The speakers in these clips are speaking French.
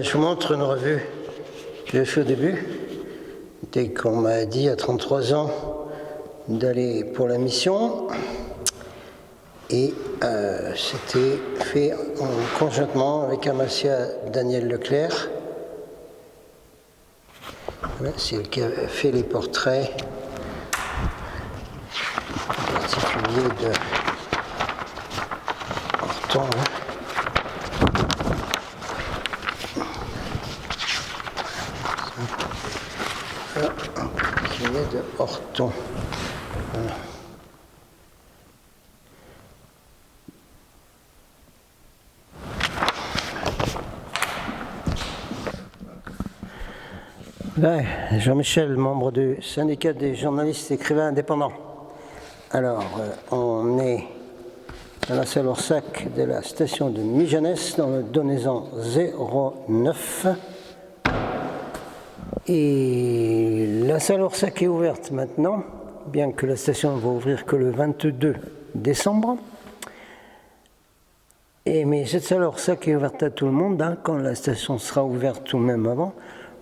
Je vous montre une revue que j'ai fait au début, dès qu'on m'a dit à 33 ans d'aller pour la mission. Et c'était fait conjointement avec Amasia Daniel Leclerc. Voilà, c'est elle qui a fait les portraits, en particulier de Horton. En particulier de Horton. Voilà. Jean-Michel, membre du syndicat des journalistes et écrivains indépendants. Alors, on est dans la salle Orsac de la station de Mijanès, dans le Donezan 09. Et la salle Orsac est ouverte maintenant, bien que la station ne va ouvrir que le 22 décembre. Mais cette salle Orsac est ouverte à tout le monde, hein, quand la station sera ouverte ou même avant.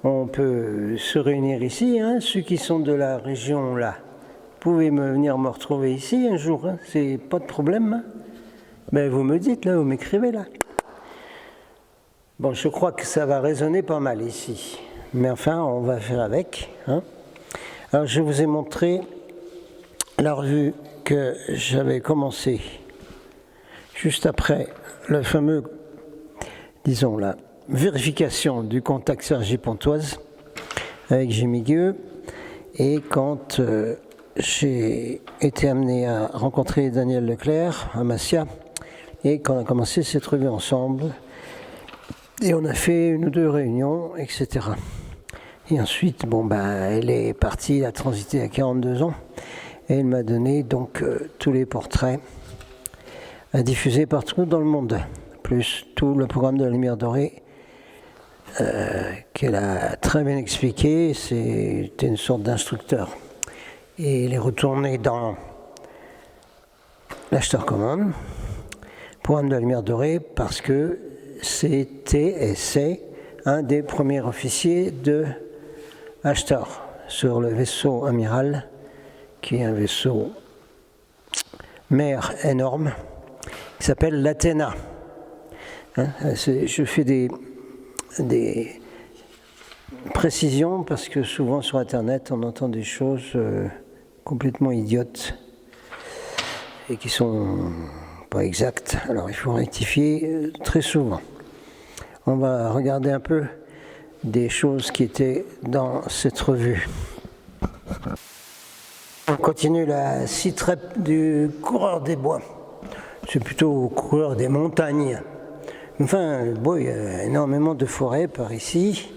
On peut se réunir ici, hein, ceux qui sont de la région là. Vous pouvez venir me retrouver ici un jour, hein, c'est pas de problème. Hein. Mais vous me dites là, vous m'écrivez là. Bon, je crois que ça va résonner pas mal ici. Mais enfin, on va faire avec. Hein. Alors, je vous ai montré la revue que j'avais commencée juste après le fameux, disons là, vérification du contact Cergy-Pontoise avec Jimmy Gueux, et quand j'ai été amené à rencontrer Daniel Leclerc à Massia, et quand on a commencé cette revue ensemble, et on a fait une ou deux réunions, etc. Et ensuite, elle est partie, elle a transité à 42 ans, et elle m'a donné donc tous les portraits à diffuser partout dans le monde, plus tout le programme de la Lumière Dorée, qu'elle a très bien expliqué. C'était une sorte d'instructeur. Et il est retourné dans l'Acheteur Common, programme de la Lumière Dorée, parce que c'était et c'est un des premiers officiers de Ashtar sur le vaisseau amiral, qui est un vaisseau mer énorme, qui s'appelle l'Athéna. Hein, je fais des précisions parce que souvent sur Internet on entend des choses complètement idiotes et qui sont pas exactes. Alors il faut rectifier très souvent. On va regarder un peu des choses qui étaient dans cette revue. On continue la citrep du coureur des bois. C'est plutôt coureur des montagnes. Enfin, il y a énormément de forêts par ici.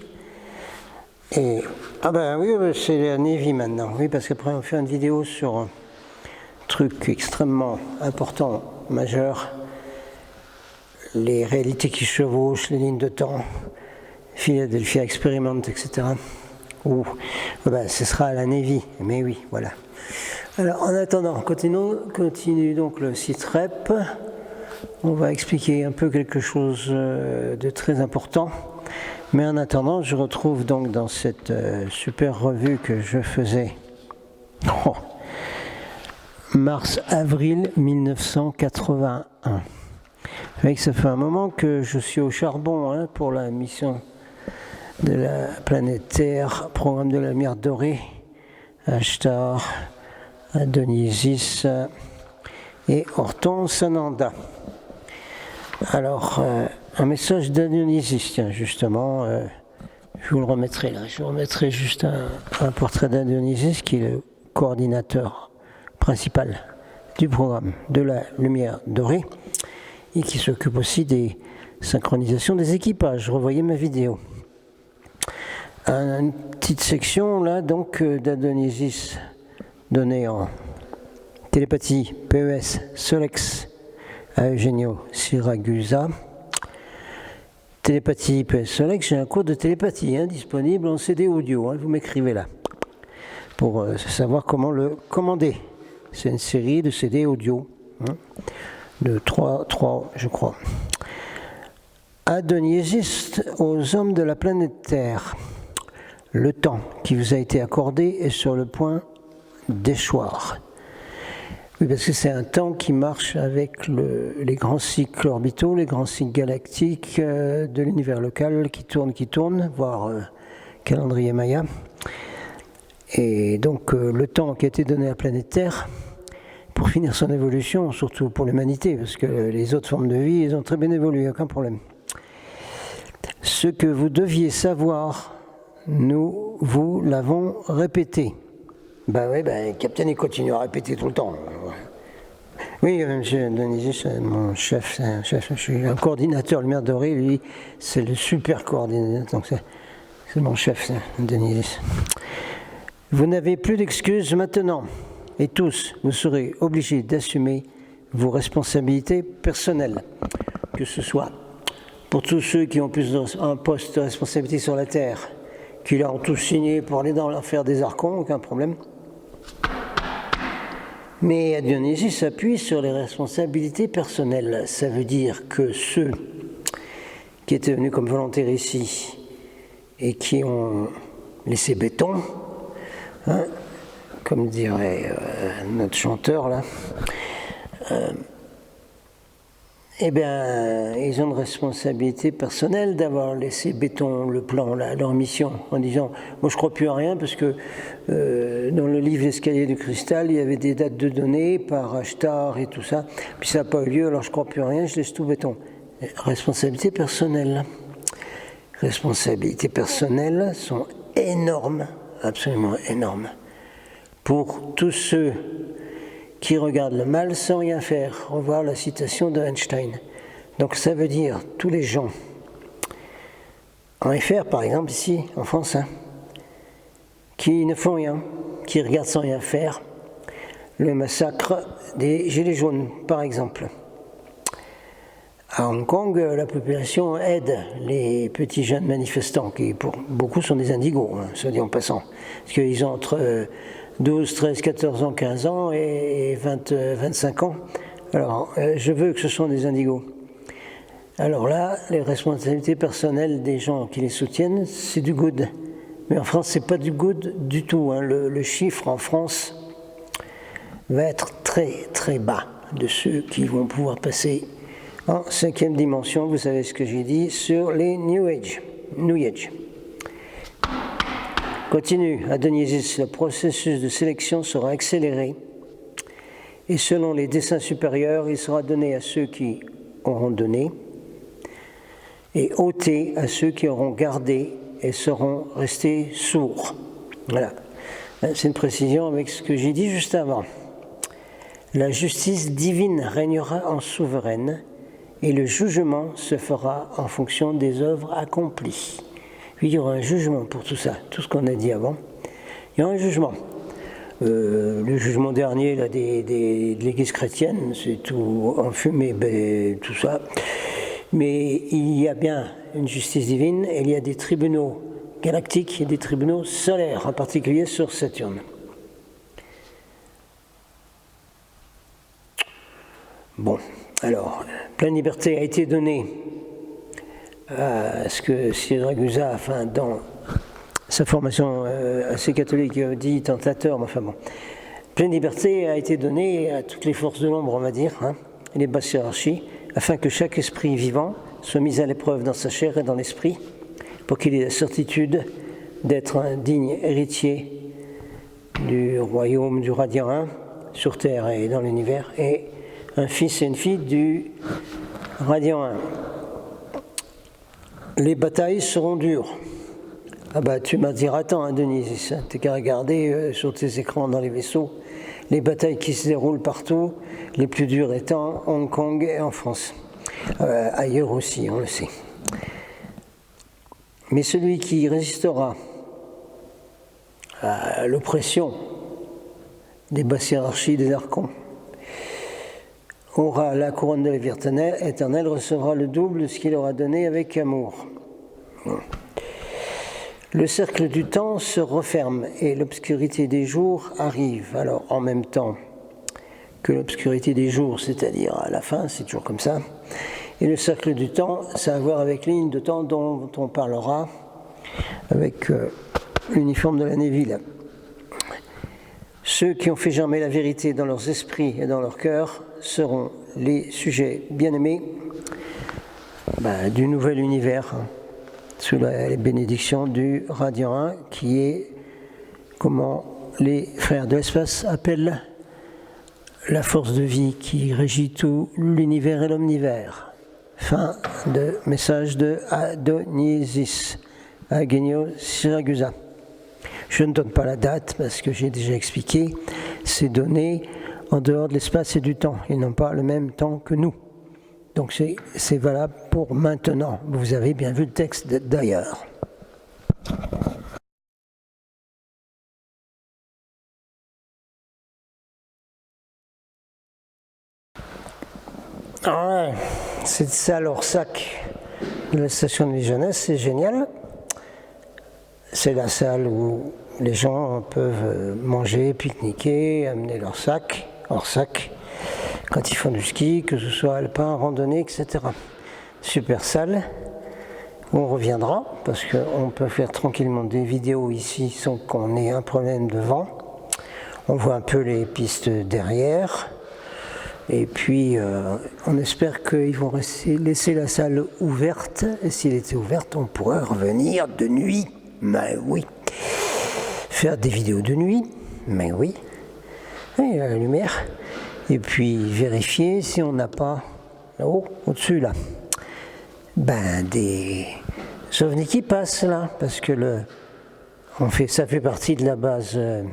Et, oui, c'est la Navy maintenant. Oui, parce qu'après on fait une vidéo sur un truc extrêmement important, majeur. Les réalités qui chevauchent, les lignes de temps, Philadelphia Experiment, etc. Ce sera à la Navy. Mais oui, voilà. Alors, en attendant, continue donc le site-rep. On va expliquer un peu quelque chose de très important. Mais en attendant, je retrouve donc dans cette super revue que je faisais mars-avril 1981. Vous voyez que ça fait un moment que je suis au charbon pour la mission de la planète Terre, programme de la Lumière Dorée, Ashtar, Adonisis et Horton Sananda. Alors, un message d'Adonisis, tiens, justement, je vous le remettrai là. Je vous remettrai juste un portrait d'Adonisis qui est le coordinateur principal du programme de la Lumière Dorée et qui s'occupe aussi des synchronisations des équipages. Revoyez ma vidéo. Une petite section là, donc, d'Adonisis donnée en télépathie PES Solex à Eugenio Siragusa. Télépathie PES Solex, j'ai un cours de télépathie disponible en CD audio, vous m'écrivez là, pour savoir comment le commander. C'est une série de CD audio, de 3 je crois. Adonisis aux hommes de la planète Terre. Le temps qui vous a été accordé est sur le point d'échoir. Oui, parce que c'est un temps qui marche avec les grands cycles orbitaux, les grands cycles galactiques de l'univers local qui tournent, voire calendrier Maya. Et donc le temps qui a été donné à la planète Terre, pour finir son évolution, surtout pour l'humanité, parce que les autres formes de vie, ils ont très bien évolué, aucun problème. Ce que vous deviez savoir, nous vous l'avons répété. Ben oui, Captain, il continue à répéter tout le temps. Oui, M. Donisis, mon chef, je suis un coordinateur, Lumière Dorée, lui, c'est le super coordinateur, donc c'est mon chef, Donisis. Vous n'avez plus d'excuses maintenant, et tous, vous serez obligés d'assumer vos responsabilités personnelles, que ce soit pour tous ceux qui ont un poste de responsabilité sur la Terre, qui leur ont tous signé pour aller dans l'enfer des archons, aucun problème. Mais Dionysus s'appuie sur les responsabilités personnelles. Ça veut dire que ceux qui étaient venus comme volontaires ici et qui ont laissé béton, comme dirait notre chanteur là, eh bien, ils ont une responsabilité personnelle d'avoir laissé béton le plan, leur mission, en disant « moi je ne crois plus à rien parce que dans le livre L'escalier du cristal, il y avait des dates de données par Ashtar et tout ça, puis ça n'a pas eu lieu, alors je ne crois plus à rien, je laisse tout béton. » Responsabilité personnelle. Responsabilités personnelles sont énormes, absolument énormes, pour tous ceux qui regardent le mal sans rien faire. Revoir la citation de Einstein. Donc ça veut dire tous les gens, en FR par exemple ici en France, qui ne font rien, qui regardent sans rien faire, le massacre des Gilets jaunes par exemple. À Hong Kong, la population aide les petits jeunes manifestants, qui pour beaucoup sont des indigos, soit dit en passant, parce qu'ils ont entre 12, 13, 14 ans, 15 ans et 25 ans. Alors, je veux que ce soit des indigos. Alors là, les responsabilités personnelles des gens qui les soutiennent, c'est du good. Mais en France, c'est pas du good du tout. Le chiffre en France va être très, très bas de ceux qui vont pouvoir passer en 5e dimension. Vous savez ce que j'ai dit sur les New Age. Continue, Adonisis, le processus de sélection sera accéléré et selon les desseins supérieurs, il sera donné à ceux qui auront donné et ôté à ceux qui auront gardé et seront restés sourds. Voilà, c'est une précision avec ce que j'ai dit juste avant. La justice divine régnera en souveraine et le jugement se fera en fonction des œuvres accomplies. Puis il y aura un jugement pour tout ça, tout ce qu'on a dit avant. Il y aura un jugement. Le jugement dernier là, de l'Église chrétienne, c'est tout enfumé, tout ça. Mais il y a bien une justice divine et il y a des tribunaux galactiques et des tribunaux solaires, en particulier sur Saturne. Bon, alors, pleine liberté a été donnée à ce que Cyril Ragusa, enfin, dans sa formation assez catholique, dit tentateur, mais enfin bon. Pleine liberté a été donnée à toutes les forces de l'ombre, on va dire, et les basses hiérarchies, afin que chaque esprit vivant soit mis à l'épreuve dans sa chair et dans l'esprit, pour qu'il ait la certitude d'être un digne héritier du royaume du Radiant 1, sur Terre et dans l'univers, et un fils et une fille du Radiant 1. Les batailles seront dures. Ah bah tu m'as dit attends Denis, t'as qu'à regarder sur tes écrans dans les vaisseaux les batailles qui se déroulent partout, les plus dures étant Hong Kong et en France. Ailleurs aussi, on le sait. Mais celui qui résistera à l'oppression des basses hiérarchies des archons aura la couronne de la vie éternelle, recevra le double de ce qu'il aura donné avec amour. Le cercle du temps se referme et l'obscurité des jours arrive. Alors, en même temps que l'obscurité des jours, c'est-à-dire à la fin, c'est toujours comme ça, Et le cercle du temps, ça a à voir avec les lignes de temps dont on parlera avec l'uniforme de l'année Ville. Ceux qui ont fait germer la vérité dans leurs esprits et dans leurs cœurs seront les sujets bien-aimés du nouvel univers, sous les bénédictions du Radiant 1, qui est, comment les frères de l'espace appellent, la force de vie qui régit tout l'univers et l'omnivers. Fin de message de Adonisis, Agenio Siragusa. Je ne donne pas la date parce que j'ai déjà expliqué, c'est donné en dehors de l'espace et du temps. Ils n'ont pas le même temps que nous. Donc c'est valable pour maintenant. Vous avez bien vu le texte d'ailleurs. Ouais, c'est ça l'Orsac de la station de jeunesse, c'est génial. C'est la salle où les gens peuvent manger, pique-niquer, amener leur sac, hors sac, quand ils font du ski, que ce soit alpin, randonnée, etc. Super salle. On reviendra parce qu'on peut faire tranquillement des vidéos ici sans qu'on ait un problème de vent. On voit un peu les pistes derrière. Et puis, on espère qu'ils vont laisser la salle ouverte. Et s'il était ouverte, on pourrait revenir de nuit. Mais oui. Faire des vidéos de nuit. Mais oui. Il y a la lumière. Et puis, vérifier si on n'a pas, là-haut, au-dessus, là, des ovnis qui passent, là. Parce que ça fait partie de la base, de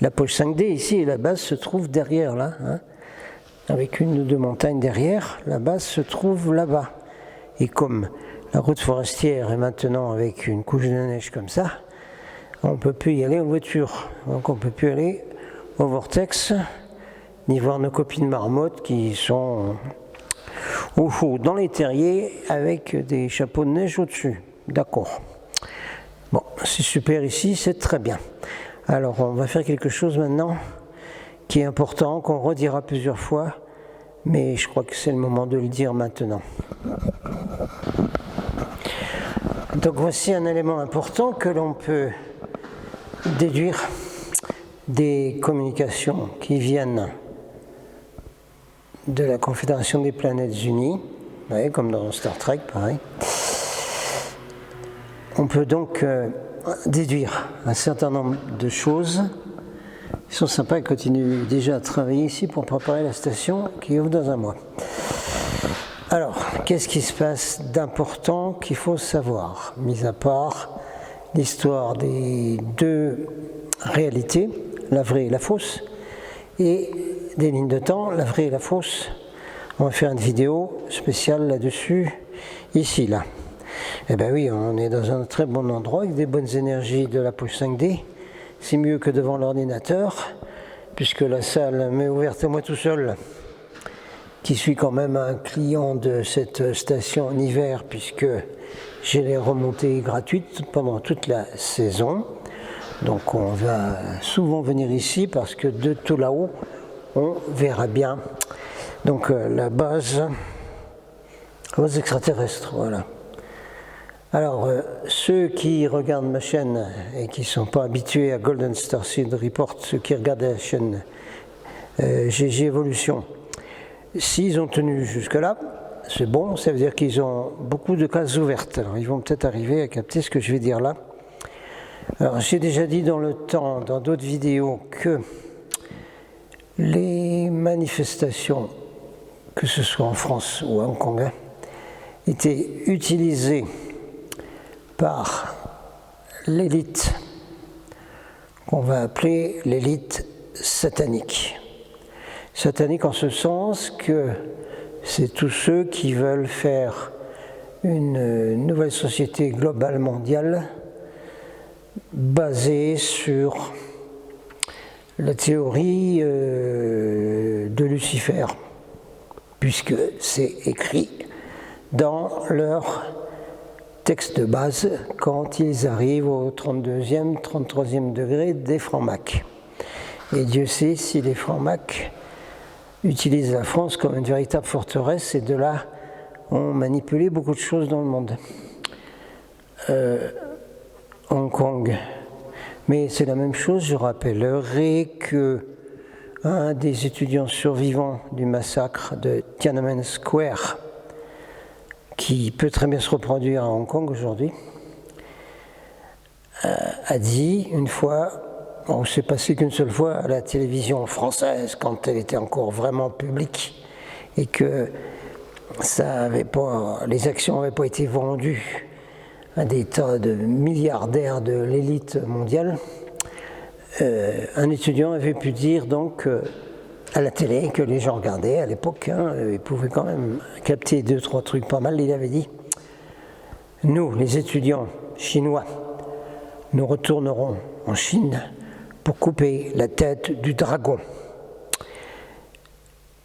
la poche 5D ici. Et la base se trouve derrière, là. Avec une ou deux montagnes derrière, la base se trouve là-bas. Et comme la route forestière est maintenant avec une couche de neige comme ça, on ne peut plus y aller en voiture. Donc on ne peut plus aller au vortex, ni voir nos copines marmottes qui sont au chaud dans les terriers avec des chapeaux de neige au-dessus. D'accord. Bon, c'est super ici, c'est très bien. Alors on va faire quelque chose maintenant qui est important, qu'on redira plusieurs fois, mais je crois que c'est le moment de le dire maintenant. Donc voici un élément important que l'on peut déduire des communications qui viennent de la Confédération des Planètes Unies, ouais, comme dans Star Trek, pareil. On peut donc déduire un certain nombre de choses. Ils sont sympas, ils continuent déjà à travailler ici pour préparer la station qui ouvre dans un mois. Alors, qu'est-ce qui se passe d'important qu'il faut savoir, mis à part l'histoire des deux réalités, la vraie et la fausse, et des lignes de temps, la vraie et la fausse. On va faire une vidéo spéciale là-dessus, ici, là. Eh bien oui, on est dans un très bon endroit avec des bonnes énergies de la poche 5D. C'est mieux que devant l'ordinateur, puisque la salle m'est ouverte à moi tout seul, qui suis quand même un client de cette station en hiver, puisque j'ai les remontées gratuites pendant toute la saison. Donc on va souvent venir ici, parce que de tout là-haut, on verra bien. Donc la base extraterrestre, voilà. Alors, ceux qui regardent ma chaîne et qui ne sont pas habitués à Golden Star Seed Report, ceux qui regardent la chaîne GG Evolution, s'ils ont tenu jusque-là, c'est bon, ça veut dire qu'ils ont beaucoup de cases ouvertes. Alors, ils vont peut-être arriver à capter ce que je vais dire là. Alors, j'ai déjà dit dans le temps, dans d'autres vidéos, que les manifestations, que ce soit en France ou à Hong Kong, étaient utilisées par l'élite qu'on va appeler l'élite satanique. Satanique en ce sens que c'est tous ceux qui veulent faire une nouvelle société globale mondiale basée sur la théorie de Lucifer, puisque c'est écrit dans leur texte de base quand ils arrivent au 32e, 33e degré des francs-macs. Et Dieu sait si les francs-macs utilisent la France comme une véritable forteresse, et de là ont manipulé beaucoup de choses dans le monde. Hong Kong. Mais c'est la même chose, je rappellerai que un des étudiants survivants du massacre de Tiananmen Square, qui peut très bien se reproduire à Hong Kong aujourd'hui, a dit une fois, bon, c'est passé qu'une seule fois à la télévision française quand elle était encore vraiment publique et que les actions n'avaient pas été vendues à des tas de milliardaires de l'élite mondiale. Un étudiant avait pu dire donc à la télé que les gens regardaient à l'époque, ils pouvaient quand même capter 2-3 trucs pas mal. Il avait dit, nous, les étudiants chinois, nous retournerons en Chine pour couper la tête du dragon.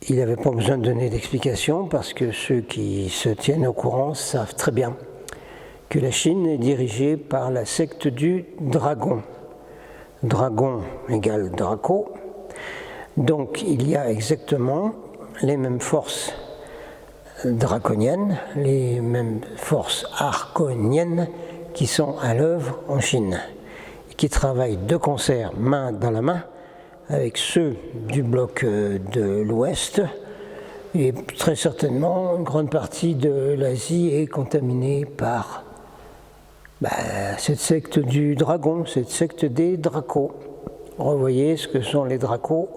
Il n'avait pas besoin de donner d'explication parce que ceux qui se tiennent au courant savent très bien que la Chine est dirigée par la secte du dragon. Dragon égale Draco. Donc il y a exactement les mêmes forces draconiennes, les mêmes forces arconiennes qui sont à l'œuvre en Chine, et qui travaillent de concert, main dans la main, avec ceux du bloc de l'Ouest, et très certainement une grande partie de l'Asie est contaminée par cette secte du dragon, cette secte des dracos. Revoyez ce que sont les dracos,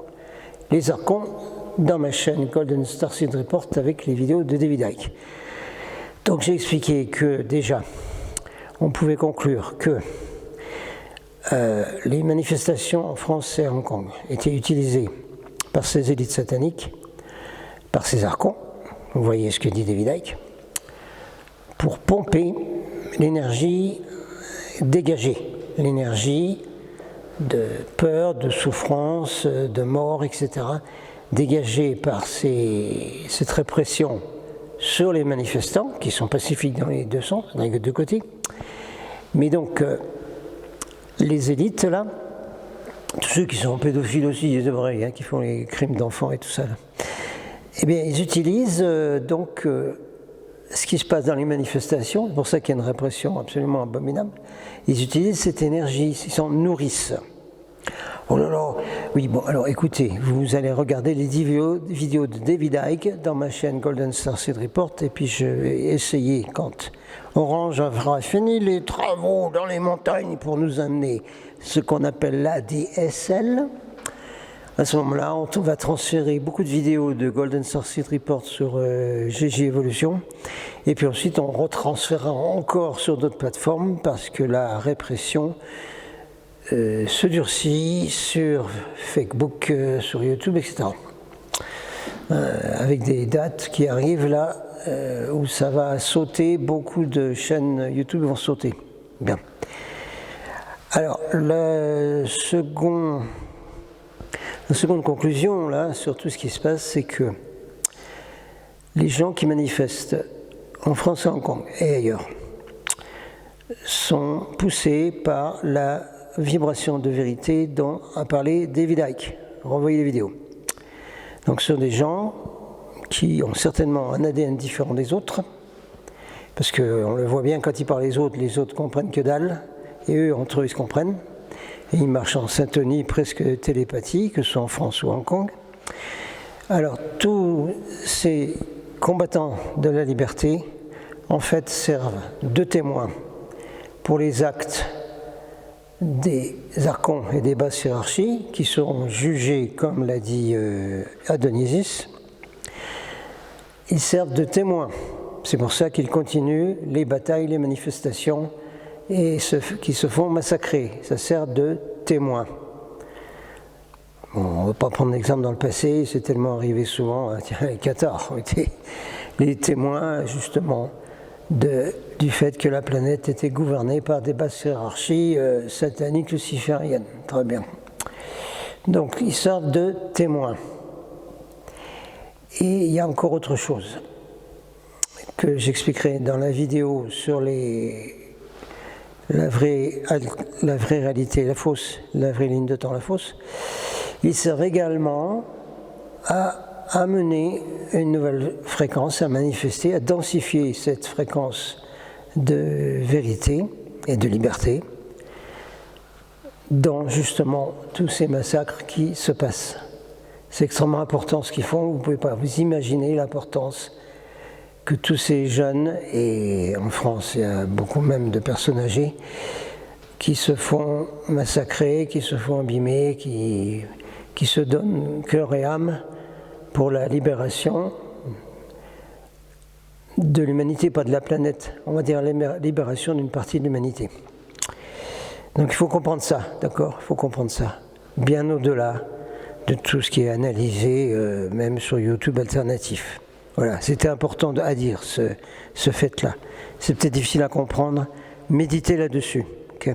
les archons, dans ma chaîne Golden Starseed Report avec les vidéos de David Icke. Donc j'ai expliqué que déjà, on pouvait conclure que les manifestations en France et à Hong Kong étaient utilisées par ces élites sataniques, par ces archons, vous voyez ce que dit David Icke, pour pomper l'énergie dégagée, l'énergie de peur, de souffrance, de mort, etc., dégagée par cette répression sur les manifestants, qui sont pacifiques dans les deux sens, dans les deux côtés. Mais donc, les élites, là, tous ceux qui sont pédophiles aussi, c'est vrai, qui font les crimes d'enfants et tout ça, là, eh bien, ils utilisent ce qui se passe dans les manifestations, c'est pour ça qu'il y a une répression absolument abominable, ils utilisent cette énergie, ils s'en nourrissent. Oh là là, oui, bon, alors écoutez, vous allez regarder les vidéos de David Icke dans ma chaîne Golden Starseed Report, et puis je vais essayer, quand Orange aura fini les travaux dans les montagnes pour nous amener ce qu'on appelle l'ADSL, à ce moment-là, on va transférer beaucoup de vidéos de Golden Starseed Report sur GG Evolution, et puis ensuite on retransférera encore sur d'autres plateformes parce que la répression se durcit sur Facebook, sur YouTube, etc. Avec des dates qui arrivent là où ça va sauter, beaucoup de chaînes YouTube vont sauter. Bien. Alors, la seconde conclusion là, sur tout ce qui se passe, c'est que les gens qui manifestent en France et Hong Kong et ailleurs sont poussés par la vibration de vérité dont a parlé David Icke. Renvoyez les vidéos. Donc ce sont des gens qui ont certainement un ADN différent des autres, parce qu'on le voit bien quand ils parlent les autres comprennent que dalle, et eux, entre eux, ils se comprennent. Et ils marchent en syntonie presque télépathique, que ce soit en France ou à Hong Kong. Alors, tous ces combattants de la liberté, en fait, servent de témoins pour les actes des archons et des basses hiérarchies, qui seront jugés, comme l'a dit Adonisis. Ils servent de témoins. C'est pour ça qu'ils continuent les batailles, les manifestations, et qui se font massacrer. Ça sert de témoin. Bon, on ne va pas prendre l'exemple dans le passé, c'est tellement arrivé souvent. Tiens, les Cathares ont été les témoins justement du fait que la planète était gouvernée par des basses hiérarchies sataniques lucifériennes. Très bien. Donc ils servent de témoins. Et il y a encore autre chose que j'expliquerai dans la vidéo sur la vraie réalité, la fausse, la vraie ligne de temps, la fausse. Ils servent également à amener une nouvelle fréquence, à manifester, à densifier cette fréquence de vérité et de liberté dans justement tous ces massacres qui se passent. C'est extrêmement important ce qu'ils font, vous ne pouvez pas vous imaginer l'importance que tous ces jeunes, et en France il y a beaucoup même de personnes âgées, qui se font massacrer, qui se font abîmer, qui se donnent cœur et âme pour la libération de l'humanité, pas de la planète, on va dire la libération d'une partie de l'humanité. Donc il faut comprendre ça, d'accord ? Il faut comprendre ça, bien au-delà de tout ce qui est analysé, même sur YouTube alternatif. Voilà, c'était important à dire, ce fait-là. C'est peut-être difficile à comprendre, méditez là-dessus. Okay.